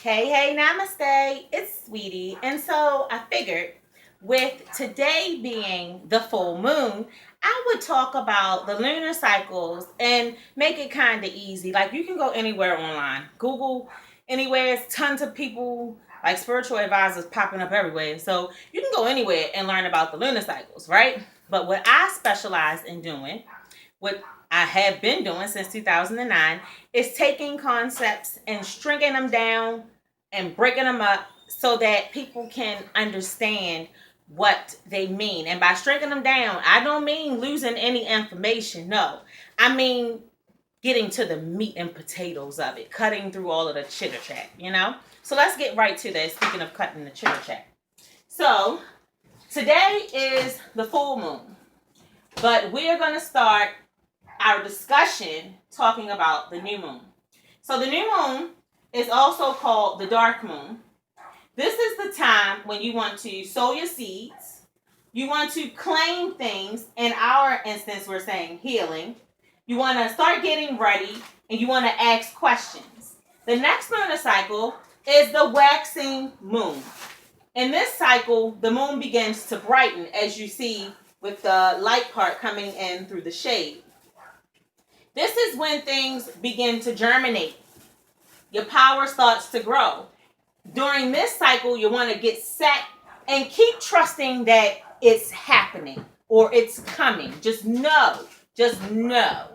Hey, namaste. It's Sweetie. And so I figured with today being the full moon, I would talk about the lunar cycles and make it kind of easy. Like you can go anywhere online, Google anywhere. It's tons of people like spiritual advisors popping up everywhere. So you can go anywhere and learn about the lunar cycles, right? But what I specialize in doing, what I have been doing since 2009, is taking concepts and stringing them down and breaking them up so that people can understand what they mean. And by stringing them down, I don't mean losing any information. No, I mean getting to the meat and potatoes of it, cutting through all of the chitter chat. So let's get right to this. Speaking of cutting the chitter chat. So today is the full moon, but we're going to start our discussion talking about the new moon. So the new moon is also called the dark moon. This is the time when you want to sow your seeds. You want to claim things. In our instance, we're saying healing. You want to start getting ready and you want to ask questions. The next lunar cycle is the waxing moon. In this cycle, the moon begins to brighten, as you see with the light part coming in through the shade. This is when things begin to germinate. Your power starts to grow. During this cycle, you want to get set and keep trusting that it's happening or it's coming. Just know,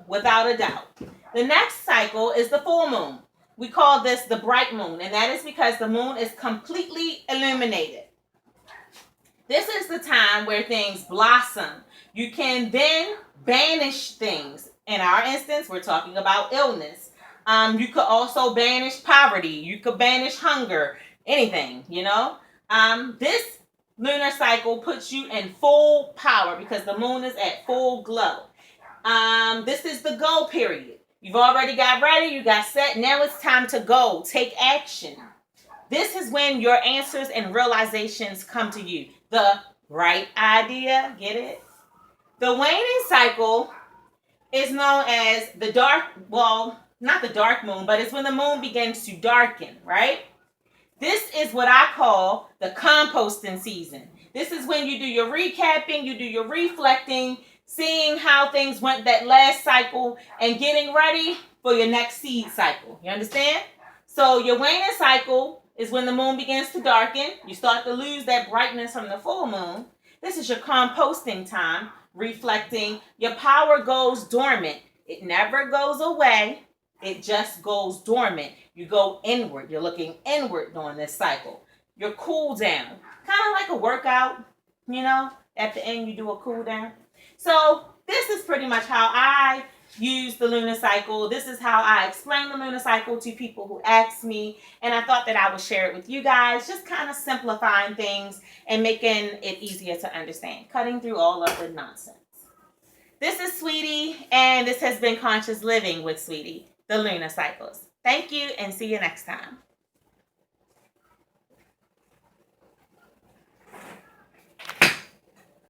without a doubt. The next cycle is the full moon. We call this the bright moon, and that is because the moon is completely illuminated. This is the time where things blossom. You can then banish things. In our instance, we're talking about illness. You could also banish poverty. You could banish hunger, anything, This lunar cycle puts you in full power because the moon is at full glow. This is the go period. You've already got ready, you got set. Now it's time to go. Take action. This is when your answers and realizations come to you. The right idea, get it? The waning cycle is known as the dark, well, not the dark moon, but it's when the moon begins to darken, right? This is what I call the composting season. This is when you do your recapping, you do your reflecting, seeing how things went that last cycle, and getting ready for your next seed cycle. You understand? So your waning cycle is when the moon begins to darken. You start to lose that brightness from the full moon. This is your composting time, reflecting. Your power goes dormant. It never goes away. It just goes dormant. You go inward. You're looking inward during this cycle. Your cool down, kind of like a workout, at the end you do a cool down. So this is pretty much how I use the lunar cycle. This is how I explain the lunar cycle to people who ask me. And I thought that I would share it with you guys, just kind of simplifying things and making it easier to understand, cutting through all of the nonsense. This is Sweetie, and this has been Conscious Living with Sweetie, the Lunar Cycles. Thank you, and see you next time.